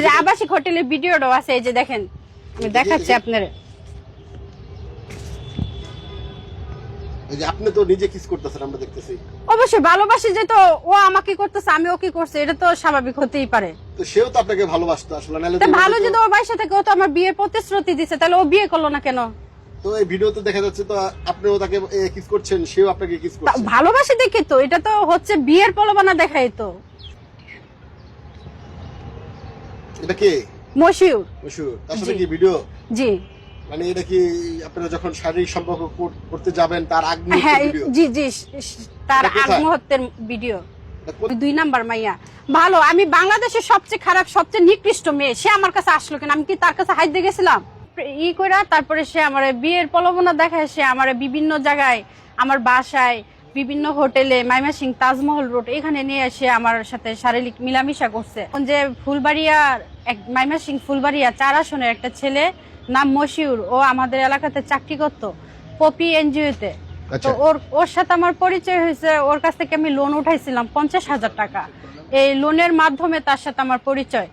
এই যে আবাসিক হোটেলের ভিডিওটাও আছে, এই যে দেখেন আমি দেখাচ্ছি আপনারে। এই যে আপনি তো নিজে কিস করতেছেন আমরা দেখতেছি। অবশ্যই ভালোবাসি, যে তো ও আমাকে করতেছে আমি ওকে করছি, এটা তো স্বাভাবিক হতেই পারে। তো সেও তো আপনাকে ভালোবাসতো আসলে, নালে তো ভালো যদি ওর বাসায় থেকে ও তো আমার বিয়ের প্রতিশ্রুতি দিছে, তাহলে ও বিয়ে করলো না কেন? তো এই ভিডিওতে দেখা যাচ্ছে তো আপনিও তাকে কিস করছেন, সেও আপনাকে কিস করছে। ভালোবাসি দেখি তো, এটা তো হচ্ছে বিয়ের প্রলোভনা দেখাই তো। এটা কে? মশিউর। মশিউর, তার সাথে কি ভিডিও? জি। মানে এটা কি আপনারা যখন শারীরিক সম্পর্ক করতে যাবেন তার আগ মুহূর্তের হ্যাঁ ভিডিও? জি জি, তার আগ মুহূর্তের ভিডিও। 2 নাম্বার মাইয়া ভালো, আমি বাংলাদেশের সবচেয়ে খারাপ সবচেয়ে নিকৃষ্ট মেয়ে, সে আমার কাছে আসলো কেন? আমি কি তার কাছে হাইট দিয়ে গেছিলাম? কইরা তারপরে সে আমার বিয়ের প্রলোভনা দেখায়, সে আমার বিভিন্ন জায়গায়, আমার বাসায়, বিভিন্ন হোটেলে, মাইমাসিং তাজমহল রোড এখানে নিয়ে এসে আমার সাথে শারীরিক মিলামিশা করছে। যে ফুলবাড়িয়ার মাইমাসিং ফুলবাড়িয়া 4 আসনের একটা ছেলে নাম মশিউর, ও আমাদের এলাকাতে চাকরি করতো পপি এনজিওতে। তো ওর সাথে আমার পরিচয় হয়েছে, ওর কাছ থেকে আমি লোন উঠাইছিলাম 50,000 টাকা। এই লোনের মাধ্যমে তার সাথে আমার পরিচয়।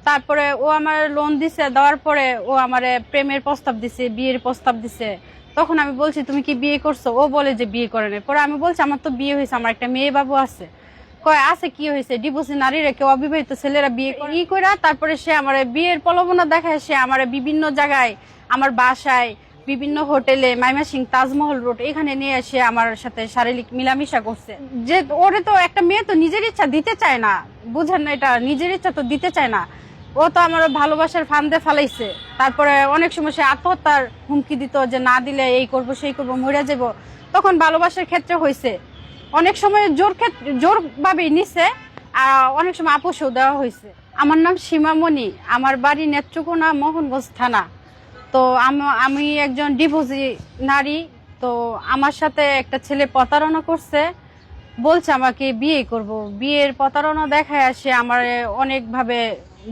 তারপরে ও আমার লোন দিছে, দেওয়ার পরে ও আমার প্রেমের প্রস্তাব দিছে, বিয়ের প্রস্তাব দিছে। তখন আমি বলছি তুমি কি বিয়ে করছো? ও বলে যে বিয়ে করে নাই। পরে আমি বলছি আমার তো বিয়ে হয়েছে, আমার একটা মেয়ে বাবু আছে। কয় আছে, কি হয়েছে? ডিভোর্সি নারীরা কেউ অবিবাহিত ছেলেরা বিয়ে করে তারপরে সে আমার বিয়ের প্রলোভনা দেখায়, সে আমার বিভিন্ন জায়গায়, আমার বাসায়, বিভিন্ন হোটেলে, মাইমাসিং তাজমহল রোড এখানে নিয়ে এসে আমার সাথে শারীরিক মিলামিশা করছে। যে ওরে তো একটা মেয়ে তো নিজের ইচ্ছা দিতে চায় না, বুঝেন না? এটা নিজের ইচ্ছা তো দিতে চায় না, ও তো আমার ভালোবাসার ফান্দে ফালাইছে। তারপরে অনেক সময় সে আত্মহত্যার হুমকি দিত, যে না দিলে এই করবো সেই করবো, মরে যাবো। তখন ভালোবাসার ক্ষেত্রে হয়েছে, অনেক সময় জোর ভাবেই নিছে, আর অনেক সময় আপোষও দেওয়া হয়েছে। আমার নাম সীমামণি, আমার বাড়ি নেত্রকোনা, মোহনগঞ্জ থানা। তো আমি একজন ডিভোর্সি নারী। তো আমার সাথে একটা ছেলে প্রতারণা করছে, বলছে আমাকে বিয়ে করব। বিয়ের প্রতারণা দেখায় আসে আমার অনেকভাবে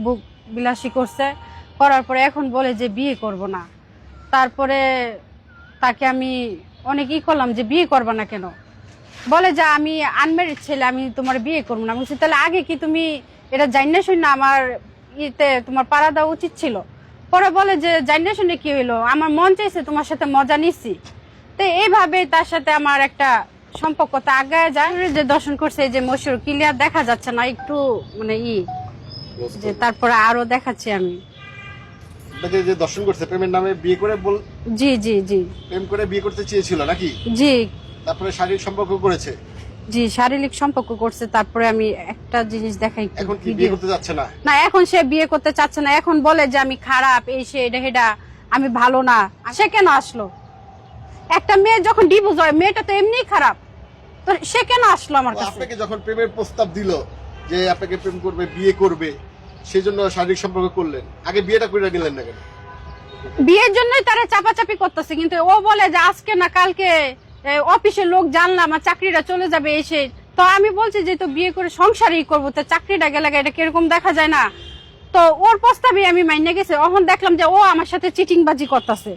বুক বিলাসী করছে, করার পরে এখন বলে যে বিয়ে করব না। তারপরে তাকে আমি অনেকই করলাম যে বিয়ে করবা না কেন? বলে যে আমি আনম্যারিড ছেলে, আমি তোমার বিয়ে করবো না। আমি বলছি তাহলে আগে কি তুমি এটা জানিনা শুনে আমার ইতে তোমার পাড়া দেওয়া উচিত ছিল? পরে বলে যে জানিনা শুনে কি হইলো, আমার মন চাইছে তোমার সাথে মজা নিচ্ছি। তো এইভাবে তার সাথে আমার একটা সম্পর্কটা আগায় যায়। যে দর্শন করছে, যে মশিউর ক্লিয়ার দেখা যাচ্ছে না, একটু মানে যে তারপরে আরো দেখাচ্ছি আমি। আপনাকে যে দর্শন করছে প্রেমের নামে বিয়ে করে জি জি জি, প্রেম করে বিয়ে করতে চেয়েছিল নাকি? জি। তারপরে শারীরিক সম্পর্ক করেছে? জি, শারীরিক সম্পর্ক করছে। তারপরে আমি একটা জিনিস দেখাই, এখন কি বিয়ে করতে যাচ্ছে না? না, এখন সে বিয়ে করতে চাচ্ছে না। এখন বলে যে আমি খারাপ, এই সে এটা হেডা, আমি ভালো না। সে কেন আসলো? একটা মেয়ে যখন ডিভোর্স হয়, মেয়েটা তো এমনিই খারাপ, তো সে কেন আসলো আমার কাছে? আপনাকে যখন প্রেমের প্রস্তাব দিল যে আপনাকে প্রেম করবে, বিয়ে করবে, সেজন্য শারীরিক সম্পর্ক করলেন, আগে বিয়েটা করে নিলেন না কেন? বিয়ের জন্যই তারা চাপাচাপি করতেছে, কিন্তু ও বলে যে আজকে না কালকে অফিসের লোক জানলাম আমার চাকরিটা চলে যাবে এসে। তো আমি বলছি যে তো বিয়ে করে সংসারই করবো, তো চাকরিটা গেলে এটা কিরকম দেখা যায় না? তো ওর প্রস্তাবে আমি মাইনে গেছে। এখন দেখলাম যে ও আমার সাথে চিটিংবাজি করতেছে।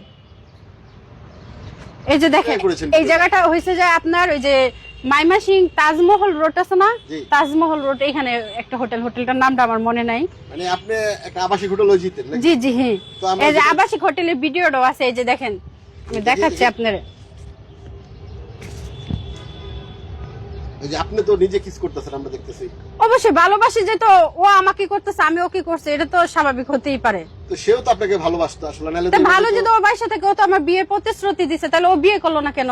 এই যে দেখেন, এই জায়গাটা হয়েছে যে আপনার ওই যে মাইমাসিং তাজমহল রোড আছে না, তাজমহল রোড, এখানে একটা হোটেলটার নামটা আমার মনে নাই। মানে আপনি একটা আবাসিক হোটেল লজিতেন নাকি? জি জি হ্যাঁ, এই যে আবাসিক হোটেলের ভিডিওটাও আছে, এই যে দেখেন আমি দেখাচ্ছি আপনারে। এই যে আপনি তো নিজে কিস করতেছেন আমরা দেখতেছি। অবশ্যই ভালোবাসি, যে তো ও আমাকে করতেছে আমি ওকে করছি, এটা তো স্বাভাবিক হতেই পারে। তো সেও তো আপনাকে ভালোবাসতো আসলে, নালে ভালো যদি ওর বাসায় থেকে ও তো আমার বিয়ের প্রতিশ্রুতি দিছে, তাহলে ও বিয়ে করলো না কেন?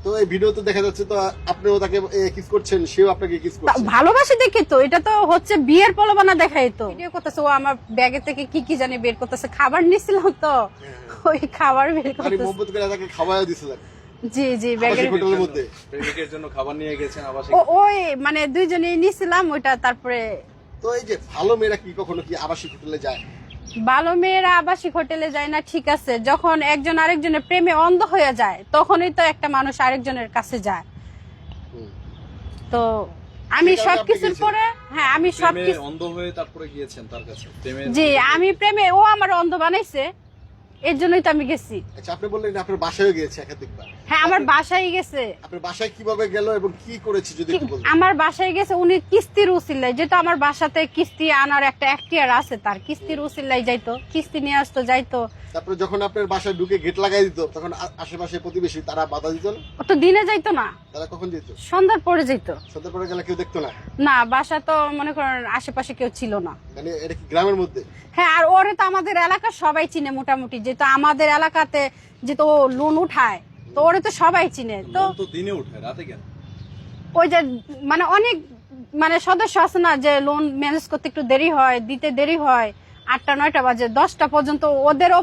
তো এই ভিডিওতে দেখা যাচ্ছে তো আপনিও তাকে কিস করছেন, সেও আপনাকে কিস করছে। ভালোবাসি দেখি তো, এটা তো হচ্ছে বিয়ের প্রলোভনা দেখাই তো। ভিডিও করতেছে, ও আমার ব্যাগে থেকে কি জানি বের করতেছে। খাবার নিছিলাম তো, ওই খাবার বের করতেছে। মোহাম্মদ করে তাকে খাওয়াও দিছিলেন? জি জি, ব্যাগের হোটেলের মধ্যে প্রেমিকের জন্য খাবার নিয়ে গেছেন আবাসিক। ওই মানে দুইজনেই নিছিলাম ওইটা। তারপরে তো এই যে ভালো মেয়েরা কি কখনো কি আবাসিক হোটেলে যায়? ভালো মেয়েরা আবাসিক হোটেলে যায় না, ঠিক আছে, যখন একজন আরেকজনের প্রেমে অন্ধ হয়ে যায় তখনই তো একটা মানুষ আরেকজনের কাছে যায়। তো আমি সবকিছুর পরে, হ্যাঁ আমি সবকিছু অন্ধ হয়ে তারপরে গিয়েছেন তার কাছে? জি, আমি প্রেমে, ও আমার অন্ধ বানাইছে, এর জন্যই তো আমি গেছি। আচ্ছা, আপনি বললেন আপনার বাসায় গিয়েছে একাধিকবার। হ্যাঁ আমার বাসায় গেছে। আপনার বাসায় কিভাবে গেল এবং কি করেছে যদি একটু বলতেন? আমার বাসায় গেছে উনি কিস্তির উসিলায়, যেহেতু আমার বাসাতে কিস্তি আনার একটা এখতিয়ার আছে, তার কিস্তির উসিলায় যাইতো, কিস্তি নিয়ে আসতো যাইতো। তারপরে যখন আপনার বাসায় ঢুকে গেট লাগাই দিত তখন আশেপাশে প্রতিবেশী তারা বাধা দিত না? ও তো দিনে যাইতো না, তারা কখন যেত? সন্ধ্যার পরে যাইতো। সন্ধ্যার পরে গেলে কেউ দেখতো না? না বাসা তো মনে করেন আশেপাশে কেউ ছিল না। মানে এটা কি গ্রামের মধ্যে? হ্যাঁ আর ওরে তো আমাদের এলাকার সবাই চিনে মোটামুটি, যেহেতু আমাদের এলাকাতে যেহেতু ও লোন উঠায় তো ওরে তো সবাই চিনে। তো লোন তো দিনে উঠে, রাতে কেন? ওই যে মানে অনেক মানে সদস্য আছে না, যে লোন ম্যানেজ করতে একটু দেরি হয়, দিতে দেরি হয়, 8টা 9টা বাজে, 10টা পর্যন্ত ওদেরও